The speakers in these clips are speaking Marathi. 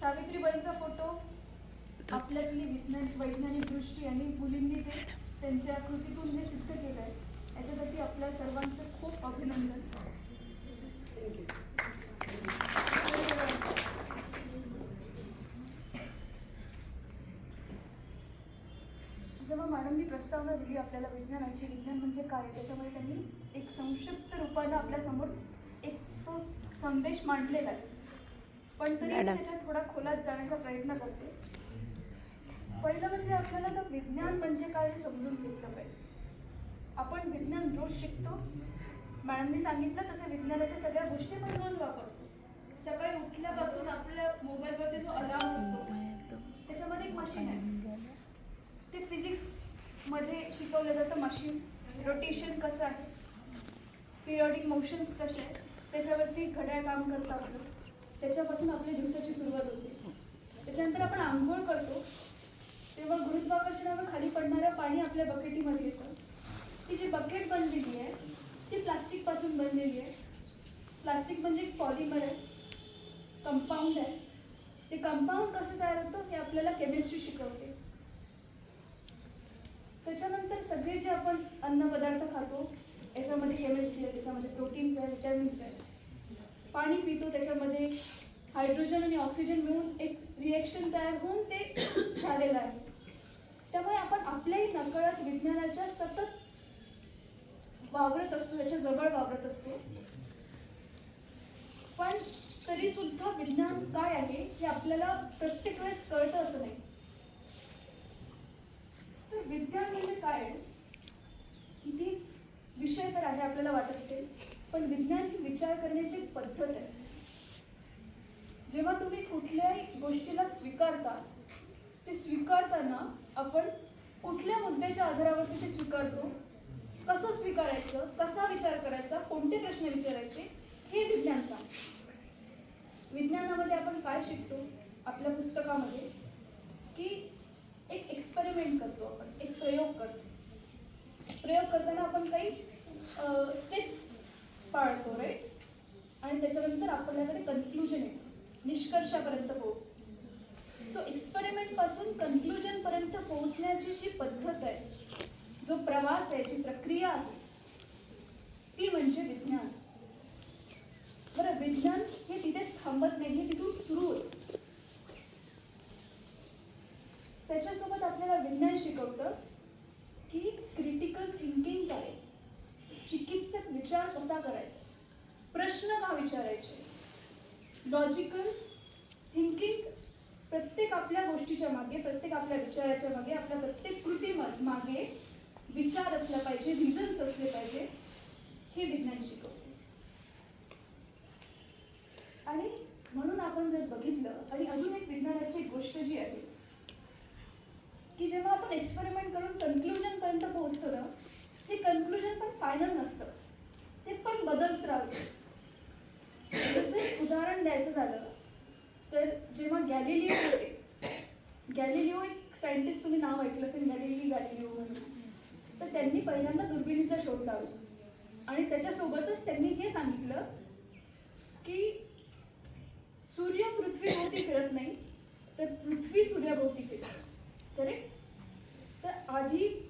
सावित्रीबाईंचा फोटो आपल्यातली वैज्ञानिक दृष्टी आणि मुलींनी ते त्यांच्या कृतीतून हे सिद्ध केलं आहे. याच्यासाठी आपल्या सर्वांचं खूप अभिनंदन. जेव्हा मॅडमनी प्रस्तावना दिली आपल्याला विज्ञानाची, विज्ञान म्हणजे काय, त्याच्यामध्ये त्यांनी एक संक्षिप्त रूपानं आपल्यासमोर एक तो संदेश मांडलेला आहे. पण तरी त्याच्यात थोडा खोलात जाण्याचा प्रयत्न करते. पहिलं म्हणजे आपल्याला तर विज्ञान म्हणजे काय हे समजून घेतलं पाहिजे. आपण विज्ञान रोज शिकतो. मॅडमनी सांगितलं तसं विज्ञानाच्या सगळ्या गोष्टी आपण रोज वापरतो. सकाळी उठल्यापासून आपल्या मोबाईलवरती जो अलार्म असतो त्याच्यामध्ये एक मशीन आहे. ते फिजिक्समध्ये शिकवलं जातं. मशीन रोटेशन कसं आहे, पिरियडिक मोशन्स कसे आहेत, त्याच्यावरती घड्याळ काम करतं आपलं. त्याच्यापासून आपल्या दिवसाची सुरुवात होते. त्याच्यानंतर आपण आंघोळ करतो तेव्हा गुरुत्वाकर्षणावर खाली पडणारं पाणी आपल्या बकेटीमध्ये येतं. ती जी बकेट बनलेली आहे ती प्लास्टिकपासून बनलेली आहे. प्लास्टिक म्हणजे एक पॉलिमर आहे, कंपाऊंड आहे. ते कंपाऊंड कसं तयार होतं हे आपल्याला केमिस्ट्री शिकवते. त्याच्यानंतर सगळे जे आपण अन्नपदार्थ खातो याच्यामध्ये केमिस्ट्री आहे, त्याच्यामध्ये प्रोटीन्स आहे, विटॅमिन्स आहे. पाणी पितो त्याच्यामध्ये हायड्रोजन आणि ऑक्सिजन मिळून एक रिएक्शन तयार होऊन ते झालेलं आहे. त्यामुळे आपण आपल्याही नकळत विज्ञानाच्या सतत वावरत असतो, त्याच्या जवळ वावरत असतो. पण तरी सुद्धा विज्ञान काय आहे हे आपल्याला प्रत्येक वेळेस कळतं असं नाही. तर विज्ञान म्हणजे काय, किती विषय तर आहे आपल्याला वाटत असेल, पण विज्ञान ही विचार करण्याची पद्धत आहे. जेव्हा तुम्ही कुठल्याही गोष्टीला स्वीकारता, ते स्वीकारताना आपण कुठल्या मुद्द्याच्या आधारावरती ते स्वीकारतो, कसं स्वीकारायचं, कसा विचार करायचा, कोणते प्रश्न विचारायचे, हे विज्ञान सांगतं. विज्ञानामध्ये आपण काय शिकतो आपल्या पुस्तकामध्ये, की एक एक्सपेरिमेंट करतो, आपण एक प्रयोग करतो. प्रयोग करताना आपण काही स्टेप्स पाळतो, राईट. आणि त्याच्यानंतर आपल्याकडे कन्क्लुजन येतं, निष्कर्षापर्यंत पोहोचतो. सो एक्सपेरिमेंटपासून कन्क्लुजनपर्यंत पोहोचण्याची जी पद्धत आहे, जो प्रवास आहे, जी प्रक्रिया आहे, ती म्हणजे विज्ञान. बरं, विज्ञान हे तिथेच थांबत नाही, हे तिथून सुरू होतं. त्याच्यासोबत आपल्याला विज्ञान शिकवतं की क्रिटिकल थिंकिंग काय, चिकित्सक विचार कसा करायचा, प्रश्न का विचारायचे, लॉजिकल थिंकिंग. प्रत्येक आपल्या गोष्टीच्या मागे, प्रत्येक आपल्या विचाराच्या मागे, आपल्या प्रत्येक कृती मागे विचार असला पाहिजे, रिझन्स असले पाहिजे, हे विज्ञान शिकवतं. आणि म्हणून आपण जर बघितलं, आणि अजून एक विज्ञानाची एक गोष्ट जी आहे की जेव्हा आपण एक्सपेरिमेंट करून कन्क्लुजनपर्यंत पोहोचतो ना, हे कन्क्लुजन पण फायनल नसतं, ते पण बदलत राहतं. जसं एक उदाहरण द्यायचं झालं तर जेव्हा गॅलिलिओ होते, गॅलिलिओ एक सायंटिस्ट, तुम्ही नाव ऐकलं असेल गॅलिलिओ म्हणून. तर त्यांनी पहिल्यांदा दुर्बिणीचा शोध लावला आणि त्याच्यासोबतच त्यांनी हे सांगितलं की सूर्य पृथ्वीभोवती फिरत नाही, तर पृथ्वी सूर्याभोवती फिरते. करेक्ट. तर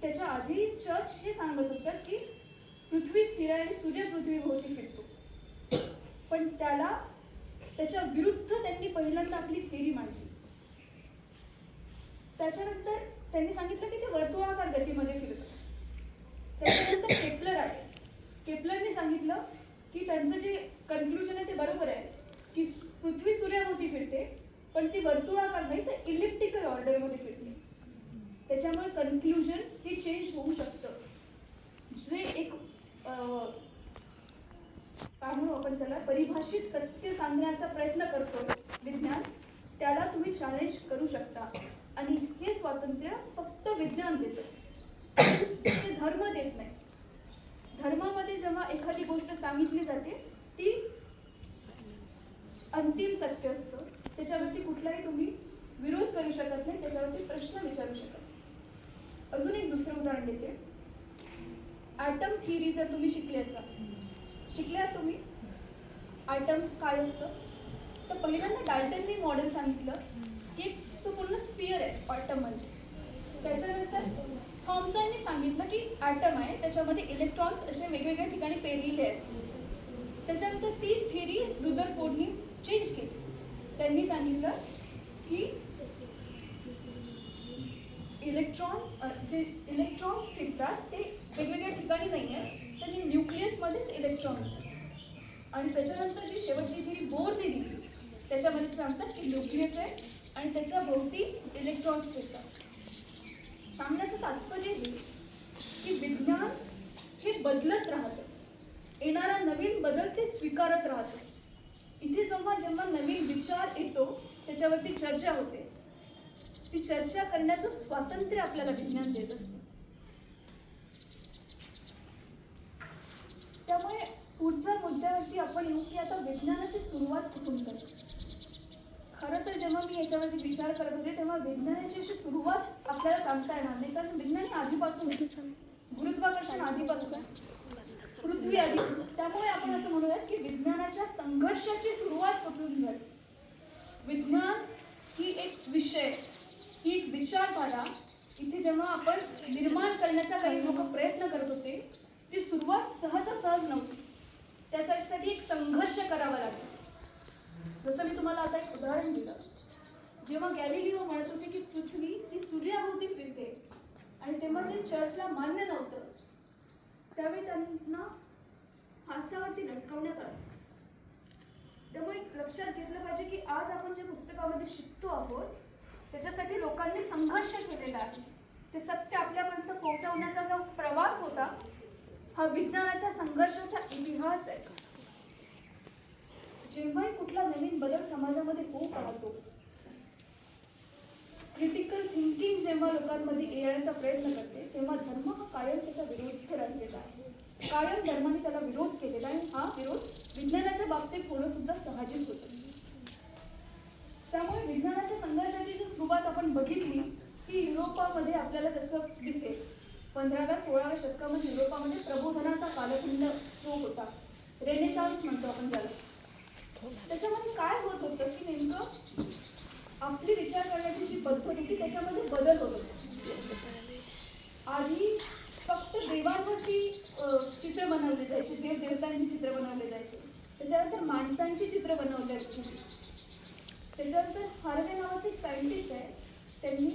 त्याच्या आधी चर्च हे सांगत होतं की पृथ्वी स्थिर आहे आणि सूर्य पृथ्वीभोवती फिरतो. पण त्याच्या विरुद्ध त्यांनी पहिल्यांदा आपली थेरी मांडली. त्याच्यानंतर त्यांनी सांगितलं की ते वर्तुळाकार गतीमध्ये फिरतं. त्याच्यानंतर केपलर आले. केपलरने सांगितलं की त्यांचं जे कन्क्लुजन आहे ते बरोबर आहे की पृथ्वी सूर्याभोवती फिरते, पण ती वर्तुळाकार नाही तर इलिप्टिकल ऑर्डरमध्ये फिरते. त्याच्यामुळे कन्क्लुजन हे चेंज होऊ शकतं. जे एक काय म्हणू आपण त्याला, परिभाषित सत्य सांगण्याचा प्रयत्न करतो विज्ञान, त्याला तुम्ही चॅलेंज करू शकता. आणि हे स्वातंत्र्य फक्त विज्ञान देतं, ते धर्म देत नाही. धर्मामध्ये जेव्हा एखादी गोष्ट सांगितली जाते ती अंतिम सत्य असतं, त्याच्यावरती कुठलाही तुम्ही विरोध करू शकत नाही, त्याच्यावरती प्रश्न विचारू शकत. अजून एक दुसरं उदाहरण देते. ॲटम थिअरी जर तुम्ही शिकले आहात तुम्ही, ॲटम काय असतं, तर पहिल्यांदा डाल्टननी मॉडेल सांगितलं की तो पूर्ण स्फिअर आहे ऑटम म्हणजे. त्याच्यानंतर थॉम्सननी सांगितलं की ॲटम आहे, त्याच्यामध्ये इलेक्ट्रॉन्स असे वेगवेगळ्या ठिकाणी पेरलेले आहेत. त्याच्यानंतर तीच थिअरी रुदरफोर्डनी चेंज केली. त्यांनी सांगितलं की जे इलेक्ट्रॉन्स फिरतात ते वेगवेगळ्या ठिकाणी नाही आहेत, त्यांनी न्यूक्लियसमध्येच इलेक्ट्रॉन्स आहेत. आणि त्याच्यानंतर जी शेवटची थिअरी बोरने दिली त्याच्यामध्ये सांगतात की न्यूक्लियस आहे आणि त्याच्या भोवती इलेक्ट्रॉन्स फिरतात. सांगण्याचं तात्पर्य हे की विज्ञान हे बदलत राहतं, येणारा नवीन बदल ते स्वीकारत राहतं. इथे जेव्हा जेव्हा नवीन विचार येतो त्याच्यावरती चर्चा होते, ती चर्चा करण्याचं स्वातंत्र्य आपल्याला विज्ञान देत असतं. त्यामुळे पुढच्या मुद्द्यावरती आपण येऊ की आता विज्ञानाची सुरुवात कुठून झाली. खरं तर जेव्हा मी याच्यावरती विचार करत होते तेव्हा विज्ञानाची अशी सुरुवात आपल्याला सांगता येणार नाही, कारण विज्ञान हे आधीपासून गुरुत्वाकर्षण आधीपासून, पृथ्वी आधी. त्यामुळे आपण असं म्हणूयात की विज्ञानाच्या संघर्षाची सुरुवात कुठून झाली. विज्ञान ही एक विषय, ही एक विचारधारा इथे जेव्हा आपण निर्माण करण्याचा काही लोक प्रयत्न करत होते, ती सुरुवात सहजासहज नव्हती. त्यासाठी एक संघर्ष करावा लागला. जसं मी तुम्हाला आता एक उदाहरण दिलं, जेव्हा गॅलिलिओ म्हणत होते की पृथ्वी ही सूर्याभोवती फिरते आणि तेव्हा ते चर्चला मान्य नव्हतं, त्यावेळी त्यांना फासावरती लटकवण्यात आलं. त्यामुळे लक्षात घेतलं पाहिजे की आज आपण जे पुस्तकामध्ये शिकतो आहोत त्याच्यासाठी लोकांनी संघर्ष केलेला आहे. ते सत्य आपल्यापर्यंत पोहोचवण्याचा जो प्रवास होता हा विज्ञानाच्या संघर्षाचा इतिहास आहे. जेव्हाही कुठला नवीन बदल समाजामध्ये होऊ पाहतो, क्रिटिकल थिंकिंग जेव्हा लोकांमध्ये येण्याचा प्रयत्न करते, तेव्हा धर्म हा कायम त्याच्या विरुद्ध राहिलेला आहे. कायम धर्माने त्याला विरोध केलेला आहे. हा विरोध विज्ञानाच्या बाबतीत होणं सुद्धा साहजिक होतं. त्यामुळे विज्ञानाच्या संघर्षाची जी सुरुवात आपण बघितली की युरोपामध्ये आपल्याला त्याचं दिसेल. 15व्या-16व्या शतकामध्ये युरोपामध्ये प्रबोधनाचा कालखंड जो होता, रेनेसान्स म्हणतो आपण ज्याला, त्याच्यामध्ये काय होत होतं की नेमकं आपली विचार करण्याची जी पद्धत होती त्याच्यामध्ये बदल होत होते. आधी फक्त देवांवरती चित्र बनवले जायचे, देवदेवतांची चित्र बनवले जायचे. त्याच्यानंतर माणसांची चित्र बनवली गेली. त्याच्यानंतर हार्वे नावाचे एक सायंटिस्ट आहे, त्यांनी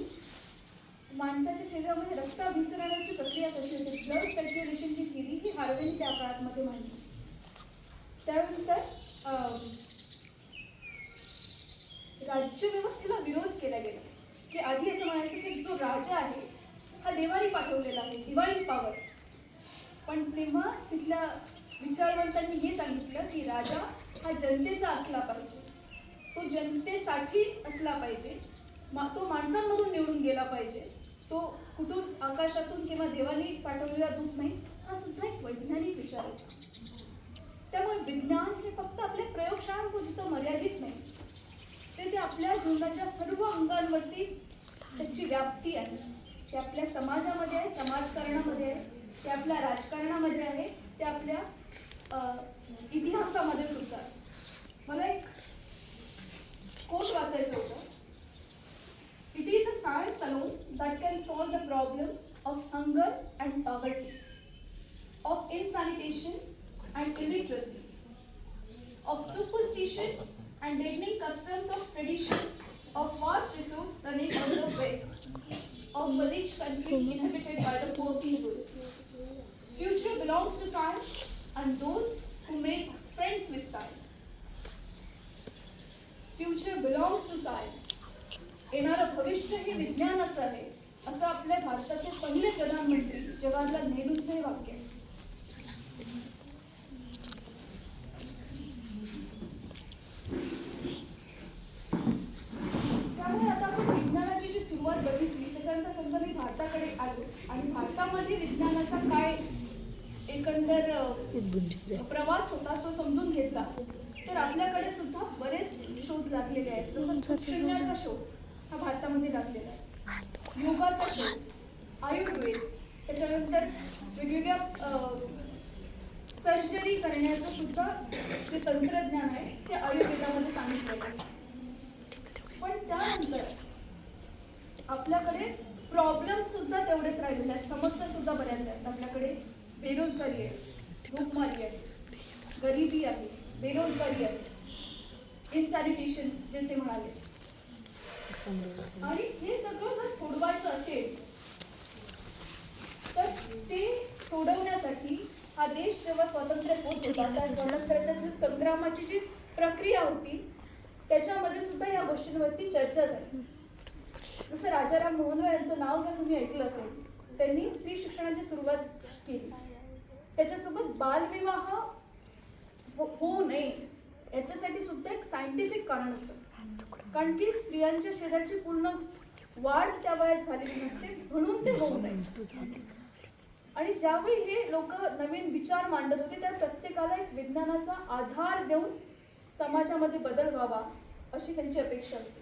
माणसाच्या शरीरामध्ये रक्ताभिसरणाची प्रक्रिया कशी होते, ब्लड सर्क्युलेशनची थिअरी ही हार्वेने त्या काळामध्ये मांडली. त्यानंतर राज्यव्यवस्थेला विरोध केला गेला की आधी असं म्हणायचं की जो राजा आहे हा देवानी पाठवलेला आहे, डिवाइन पॉवर. पण तेव्हा तिथल्या विचारवंतांनी हे सांगितलं की राजा हा जनतेचा असला पाहिजे, तो जनतेसाठी असला पाहिजे, तो माणसांमधून निवडून गेला पाहिजे, तो कुठून आकाशातून किंवा देवानी पाठवलेला दूत नाही. हा सुद्धा एक वैज्ञानिक विचार होता. त्यामुळे विज्ञान हे फक्त आपल्या प्रयोगशाळांपुरतं मर्यादित नाही, ते आपल्या जीवनाच्या सर्व अंगांवरती त्याची व्याप्ती आहे. ते आपल्या समाजामध्ये आहे, समाजकारणामध्ये आहे, ते आपल्या राजकारणामध्ये आहे, ते आपल्या इतिहासामध्ये सुद्धा आहे. मला एक कोट वाचायचं होतं. It is a science alone that can solve the problem of hunger and poverty, of insanitation and illiteracy, of superstition and deadening customs of tradition, of vast resource running out of waste, of a rich country inhabited by the poor people. Future belongs to science and those who make friends with science. Future belongs to science. येणारं भविष्य हे विज्ञानाचं आहे, असं आपल्या भारताचे पहिले प्रधानमंत्री जवाहरलाल नेहरूंचं हे वाक्य आहे. बघितली त्याच्यानंतर समजा मी भारताकडे आलो आणि भारतामध्ये विज्ञानाचा काय एकंदर प्रवास होता तो समजून घेतला, तर आपल्याकडे सुद्धा बरेच शोध लागलेले आहेत. जसं सूक्ष्मज्ञानाचा शोध हा भारतामध्ये लागलेला आहे, योगाचा शोध, आयुर्वेद, त्याच्यानंतर वेगवेगळ्या सर्जरी करण्याचं सुद्धा जे तंत्रज्ञान आहे ते आयुर्वेदामध्ये सांगितलेलं आहे. तेवढेच राहिलेले आहेत. समस्या सुद्धा बऱ्याच आहेत आपल्याकडे. बेरोजगारी आहे, भूकमारी आहे, गरिबी आहे, बेरोजगारी आहे, इनसॅनिटेशन जे ते म्हणाले. आणि हे सगळं जर सोडवायचं असेल तर ते सोडवण्यासाठी हा देश जेव्हा स्वातंत्र्य होत होता त्या स्वातंत्र्याच्या जी संग्रामाची जी प्रक्रिया होती त्याच्यामध्ये सुद्धा या गोष्टींवरती चर्चा झाली. जसं राजाराम मोहन रॉय यांचं नाव जर तुम्ही ऐकलं असेल, त्यांनी स्त्री शिक्षणाची सुरुवात केली. त्याच्यासोबत बालविवाह होऊ नये याच्यासाठी सुद्धा एक सायंटिफिक कारण होतं. कारण की स्त्रियांच्या शरीराची पूर्ण वाढ त्या वयात झालेली नसते, म्हणून ते होऊ नये. आणि ज्यावेळी हे लोक नवीन विचार मांडत होते त्या प्रत्येकाला एक विज्ञानाचा आधार देऊन समाजामध्ये बदल व्हावा अशी त्यांची अपेक्षा होती.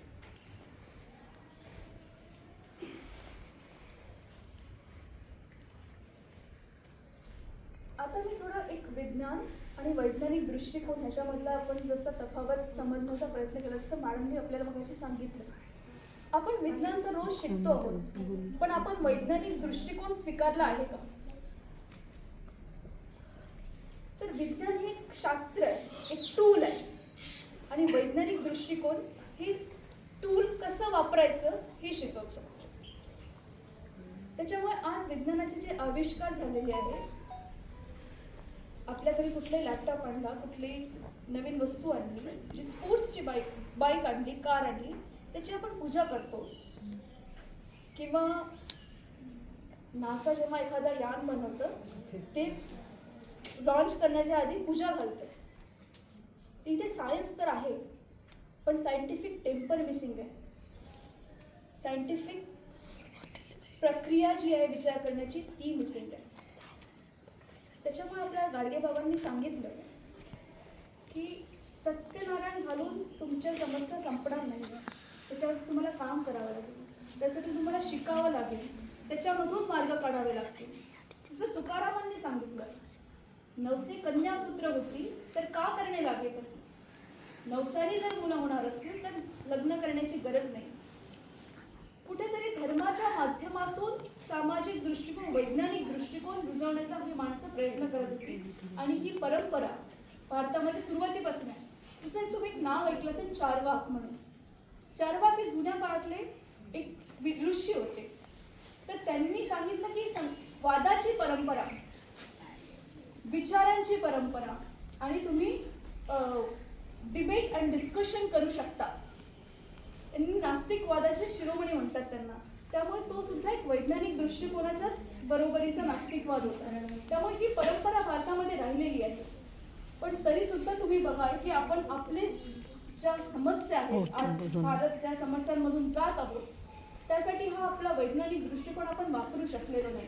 आता मी थोडं एक विज्ञान आणि वैज्ञानिक दृष्टिकोन ह्याच्यामधला आपण जसं तफावत समजण्याचा प्रयत्न केला, जसं मॅडमने आपल्याला मगाशी सांगितलं. आपण विज्ञान तर रोज शिकतो आहोत, पण आपण वैज्ञानिक दृष्टिकोन स्वीकारला आहे का? तर विज्ञान हे एक शास्त्र आहे, एक टूल आहे, आणि वैज्ञानिक दृष्टिकोन हे टूल कसं वापरायचं हे शिकवतं. त्याच्यामुळे आज विज्ञानाचे जे आविष्कार झालेले आहेत, आपल्या घरी कुठलाही लॅपटॉप आणला, कुठली नवीन वस्तू आणली, जी स्पोर्ट्सची बाईक आणली, कार आणली, त्याची आपण पूजा करतो. किंवा नासा जेव्हा एखादा यान बनवतं ते लॉन्च करण्याच्या आधी पूजा घालतं. इथे सायन्स तर आहे, पण सायंटिफिक टेम्पर मिसिंग आहे. सायंटिफिक प्रक्रिया जी आहे विचार करण्याची ती मिसिंग आहे. त्याच्यामुळे आपल्या गाडगे बाबांनी सांगितलं की सत्यनारायण घालून तुमच्या समस्या संपणार नाही. त्याच्यावर तुम्हाला काम करावं लागेल, त्यासाठी तुम्हाला शिकावं लागेल, त्याच्यामधून मार्ग काढावे लागतील. जसं तुकारामांनी सांगितलं, नवसे कन्या पुत्र होती तर का करणे लागे पती. नवसारी जर मुलं होणार असतील तर लग्न करण्याची गरज नाही. कुठेतरी धर्माच्या माध्यमातून सामाजिक दृष्टिकोन, वैज्ञानिक दृष्टिकोन रुजवण्याचा ही माणसं प्रयत्न करत होती. आणि ही परंपरा भारतामध्ये सुरुवातीपासून आहे. जसं तुम्ही एक नाव ऐकलं असेल, चारवाक म्हणून. चारवाक हे जुन्या काळातले एक ऋषी होते. तर त्यांनी सांगितलं की वादाची परंपरा, विचारांची परंपरा, आणि तुम्ही डिबेट अँड डिस्कशन करू शकता. त्यांनी नास्तिकवादाचे शिरोमणी म्हणतात त्यांना. त्यामुळे तो सुद्धा एक वैज्ञानिक दृष्टिकोनाच्याच बरोबरीचा नास्तिकवाद होता. त्यामुळे ही परंपरा भारतामध्ये राहिलेली आहे. पण तरी सुद्धा तुम्ही बघाल की आपण आपले ज्या समस्या आहेत, आज भारत ज्या समस्यांमधून जात आहोत, त्यासाठी हा आपला वैज्ञानिक दृष्टिकोन आपण वापरू शकलेलो नाही.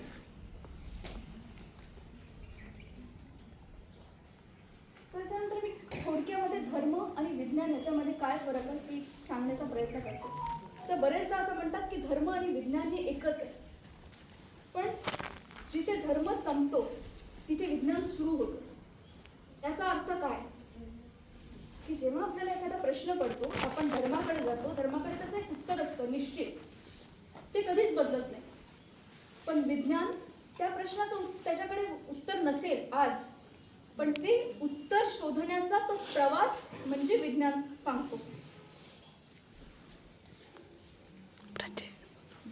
त्याच्यानंतर मी थोडक्यामध्ये धर्म आणि विज्ञान याच्यामध्ये काय फरक आहे ते सांगण्याचा प्रयत्न करते. तर बरेचदा असं म्हणतात की धर्म आणि विज्ञान हे एकच आहे. पण जिथे धर्म संपतो तिथे विज्ञान सुरू होतं. याचा अर्थ काय की जेव्हा आपल्याला एखादा प्रश्न पडतो, आपण धर्माकडे जातो, धर्माकडे त्याचं एक उत्तर असतं निश्चित, ते कधीच बदलत नाही. पण विज्ञान त्या प्रश्नाचं त्याच्याकडे उत्तर नसेल आज, पण ते उत्तर शोधण्याचा तो प्रवास म्हणजे विज्ञान सांगतो.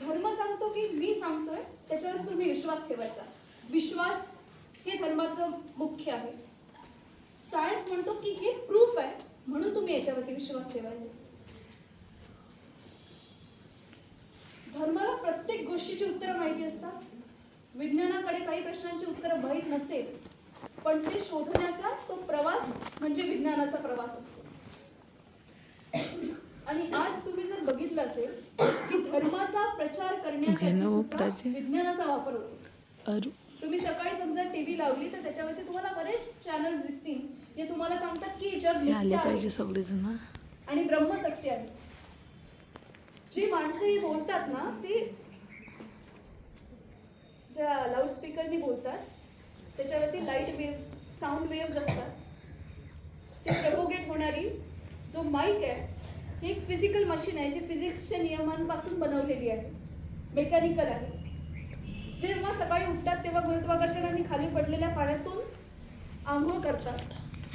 धर्म सांगतो की मी सांगतोय त्याच्यावर तुम्ही विश्वास ठेवायचा. विश्वास हे धर्माचं मुख्य आहे. सायन्स म्हणतो की हे प्रूफ आहे म्हणून तुम्ही याच्यावरती विश्वास ठेवायचा. धर्माला प्रत्येक गोष्टीची उत्तरं माहिती असतात. विज्ञानाकडे काही प्रश्नांची उत्तरं माहीत नसेल, पण ते शोधण्याचा तो प्रवास म्हणजे विज्ञानाचा प्रवास असतो. आणि आज तुम्ही जर बघितलं असेल की धर्माचा प्रचार करण्यासाठी सुद्धा विज्ञानाचा वापर होतो. तुम्ही सकाळी समजा टीव्ही लावली तर त्याच्यावरती तुम्हाला बरेच चॅनल्स दिसतील जे तुम्हाला सांगतात की जग मिथ्या आहे आणि ब्रह्म सत्य आहे. जी माणसं ही बोलतात ना, ती ज्या लाऊडस्पीकरनी बोलतात त्याच्यावरती लाईट वेव्स, साऊंड वेव्स असतात. ते प्रोपोगेट होणारी जो माईक आहे ही एक फिजिकल मशीन आहे जी फिजिक्सच्या नियमांपासून बनवलेली आहे, मेकॅनिकल आहे. जेव्हा सकाळी उठतात तेव्हा गुरुत्वाकर्षणाने खाली पडलेल्या पाण्यातून आंघोळ करतात,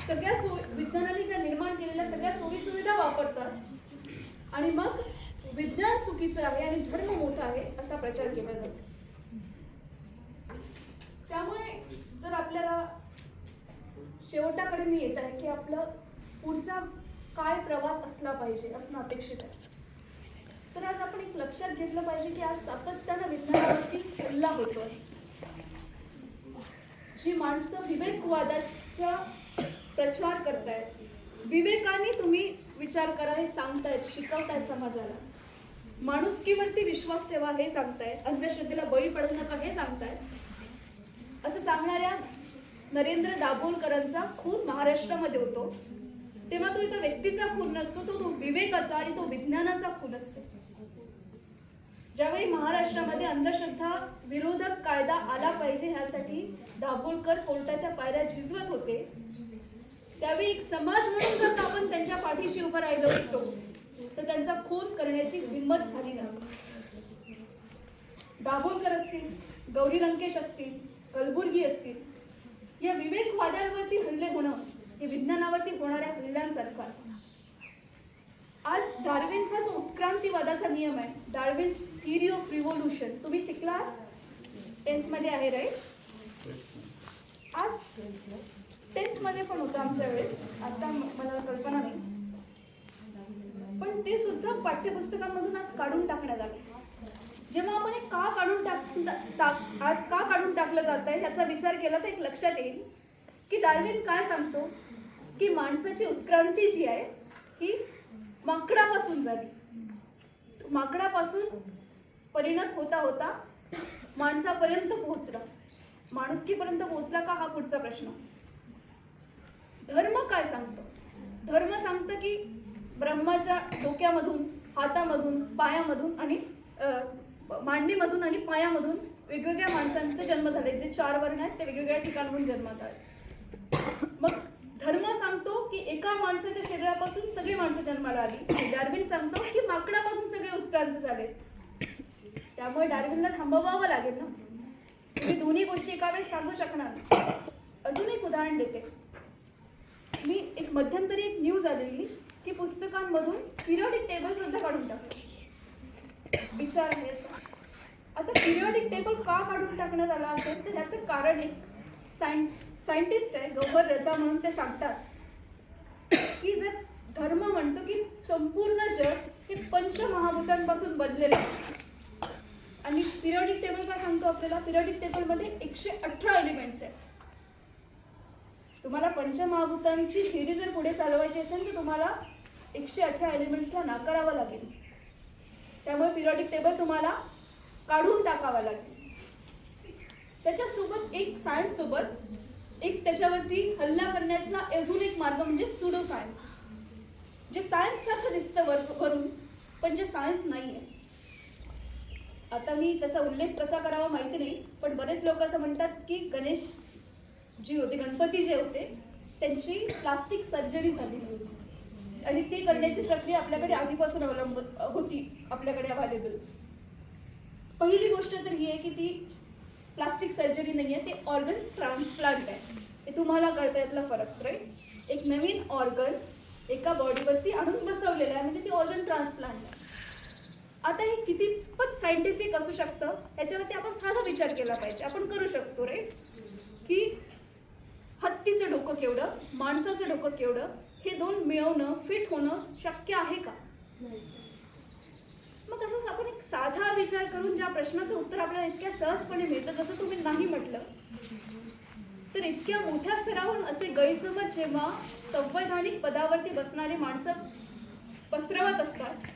सगळ्या विज्ञानाने ज्या निर्माण केलेल्या सगळ्या सोयीसुविधा वापरतात आणि मग विज्ञान चुकीचं आहे आणि धर्म मोठा आहे असा प्रचार केला जातो. त्यामुळे जर आपल्याला शेवटाकडे मी येत आहे की आपलं पुढचा काय प्रवास असला पाहिजे असणं अपेक्षित आहे, तर आज आपण एक लक्षात घेतलं पाहिजे की आज सातत्यानं विज्ञानावरती हल्ला होतोय. जी माणसं विवेकवादाचा प्रचार करतायत, विवेकाने तुम्ही विचार करा हे सांगतायत, शिकवतायत समाजाला, माणुसकीवरती विश्वास ठेवा हे सांगतायत, अंधश्रद्धेला बळी पडू नका हे सांगतायत, असं सांगणाऱ्या नरेंद्र दाभोलकरांचा खून महाराष्ट्रामध्ये होतो तेव्हा तो एका व्यक्तीचा खून नसतो, तो विवेकाचा आणि तो विज्ञानाचा खून असतो. ज्यावेळी महाराष्ट्रामध्ये अंधश्रद्धा विरोधक कायदा आला पाहिजे ह्यासाठी दाभोलकर कोर्टाच्या पायऱ्या झिजवत होते, त्यावेळी एक समाज म्हणून जर आपण त्यांच्या पाठीशी उभं राहिलो असतो तर त्यांचा खून करण्याची हिंमत झाली नसती. दाभोलकर असतील, गौरी लंकेश असतील, कलबुर्गी असतील, या विवेकवाद्यांवरती हल्ले होणं हे विज्ञानावरती होणाऱ्या हल्ल्यांसारखं आहे. आज डार्विनचा जो उत्क्रांतीवादाचा नियम आहे, डार्विन्स थिअरी ऑफ रिव्होल्युशन, तुम्ही शिकला 10th मध्ये आहे राईट? आज 10th मध्ये पण होतं आमच्या वेळेस, आता मला कल्पना नाही, पण ते सुद्धा पाठ्यपुस्तकांमधून आज काढून टाकण्यात आले. जेव्हा आपण हे का काढून आज का काढून टाकलं जात आहे ह्याचा विचार केला तर एक लक्षात येईल की डार्विन काय सांगतो की माणसाची उत्क्रांती जी आहे ही माकडापासून झाली. माकडापासून परिणत होता होता माणसापर्यंत पोहोचला. माणुसकीपर्यंत पोहोचला का हा पुढचा प्रश्न. धर्म काय सांगतो? धर्म सांगतं की ब्रह्माच्या डोक्यामधून, हातामधून, पायामधून आणि मांडीमधून आणि पायामधून वेगवेगळ्या माणसांचे जन्म झाले. जे 4 वर्ण आहेत ते वेगवेगळ्या ठिकाणाहून जन्मात आहेत. मग धर्म सांगतो की एका माणसाच्या शरीरापासून सगळी माणसं जन्माला आली. डार्विन सांगतो की माकडापासून सगळे उत्क्रांत झाले. त्यामुळे डार्विनला थांबवावं लागेल ना. तुम्ही दोन्ही गोष्टी एका वेळेस सांगू शकणार नाही. अजून एक उदाहरण देते मी. एक मध्यंतरी एक न्यूज आलेली की पुस्तकांमधून पिरियडिक टेबल सुद्धा काढून टाकले. विचार आहे असा. आता पिरियडिक टेबल का काढून टाकण्यात आला असेल तर ह्याचं कारण एक सायंटिस्ट आहे गौहर रजा म्हणून, ते सांगतात की जर धर्म म्हणतो की संपूर्ण जग हे पंचमहाभूतांपासून बनलेलं आहे आणि पिरियडिक टेबल काय सांगतो आपल्याला, पिरियडिक टेबलमध्ये 118 एलिमेंट्स आहेत. तुम्हाला पंचमहाभूतांची थिअरी जर पुढे चालवायची असेल तर तुम्हाला 118 एलिमेंट्सला नाकारावं लागेल. त्यामुळे पिरियडिक टेबल तुम्हाला काढून टाकावा लागेल. त्याच्यासोबत एक सायन्स सोबत एक त्याच्यावरती हल्ला करण्याचा अजून एक मार्ग म्हणजे सुडो सायन्स, जे सायन्स सारखं दिसतं वरून पण जे सायन्स नाही आहे. आता मी त्याचा उल्लेख कसा करावा माहिती नाही, पण बरेच लोक असं म्हणतात की गणेश जी होते, गणपती जे होते, त्यांची प्लास्टिक सर्जरी झालेली होती आणि ते करण्याची प्रक्रिया आपल्याकडे आधीपासून होती, आपल्याकडे अवेलेबल. पहिली गोष्ट तर ही आहे की ती प्लास्टिक सर्जरी नाही आहे, ते ऑर्गन ट्रान्सप्लांट आहे. हे तुम्हाला कळतं यातला फरक, राईट? एक नवीन ऑर्गन एका बॉडीवरती आणून बसवलेलं आहे म्हणजे ते ऑर्गन ट्रान्सप्लांट आहे. आता हे कितीपत सायंटिफिक असू शकतं याच्यावरती आपण साधा विचार केला पाहिजे. आपण करू शकतो राईट की हत्तीचं डोकं केवढं, माणसाचं डोकं केवढं, हे दोन मिळवणं, फिट होणं शक्य आहे का? मग असंच आपण एक साधा विचार करून ज्या प्रश्नाचं उत्तर आपल्याला इतक्या सहजपणे मिळतं, जसं तुम्ही नाही म्हटलं तर इतक्या मोठ्या स्तरावरून असे गैरसमज जेव्हा संवैधानिक पदावरती बसणारी माणसं पसरवत असतात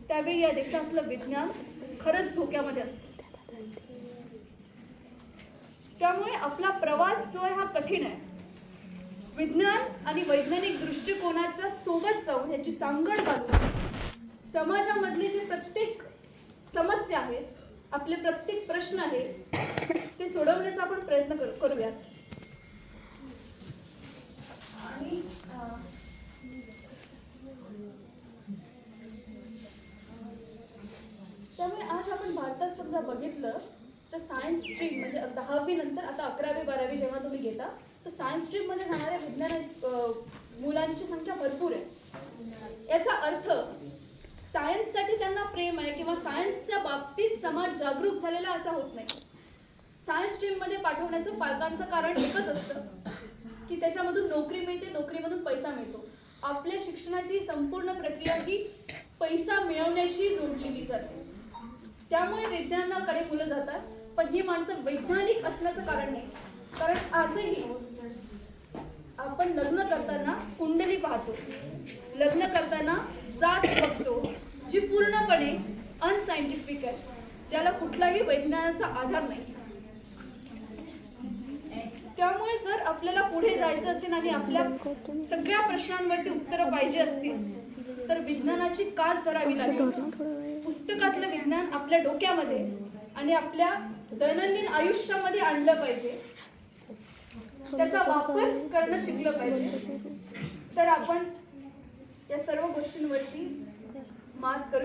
त्यावेळी या देशातलं विज्ञान खरंच धोक्यामध्ये असतं. त्यामुळे आपला प्रवास जो आहे हा कठीण आहे. विज्ञान आणि वैज्ञानिक दृष्टिकोनाच्या सोबत जाऊन याची सांगड घालून समाजामधले जे प्रत्येक समस्या आहेत, आपले प्रत्येक प्रश्न आहेत ते सोडवण्याचा आपण प्रयत्न करूया. आणि त्यामुळे आज आपण भारतात समजा बघितलं तर सायन्स स्ट्रीम म्हणजे 10वी नंतर आता 11वी 12वी जेव्हा तुम्ही घेता तर सायन्स स्ट्रीममध्ये जाणाऱ्या विज्ञान मुलांची संख्या भरपूर आहे. याचा अर्थ सायन्ससाठी त्यांना प्रेम आहे किंवा सायन्सच्या बाबतीत समाज जागरूक झालेला असा होत नाही. सायन्स स्ट्रीममध्ये पाठवण्याचं पालकांचं कारण एकच असतं की त्याच्यामधून नोकरी मिळते, नोकरीमधून पैसा मिळतो. आपल्या शिक्षणाची संपूर्ण प्रक्रिया ही पैसा मिळवण्याशी जोडलेली जाते. त्यामुळे विज्ञानाकडे मुलं जातात. पण ही माणसं वैज्ञानिक असण्याचं कारण नाही. कारण आजही आपण लग्न करताना कुंडली पाहतो, लग्न करताना जात बघतो, जी पूर्णपणे अनसायंटिफिक आहे, ज्याला कुठलाही वैज्ञानाचा आधार नाही. त्यामुळे जर आपल्याला पुढे जायचं असेल आणि आपल्या सगळ्या प्रश्नांवरती उत्तरं पाहिजे असतील तर विज्ञानाची कास धरावी लागेल. पुस्तकातलं विज्ञान आपल्या डोक्यामध्ये आणि आपल्या दैनंदिन आयुष्यामध्ये आणलं पाहिजे. त्याचा वापर करणं शिकलं पाहिजे. तर आपण या सर्व गोष्टींवरती मात करू शकतो.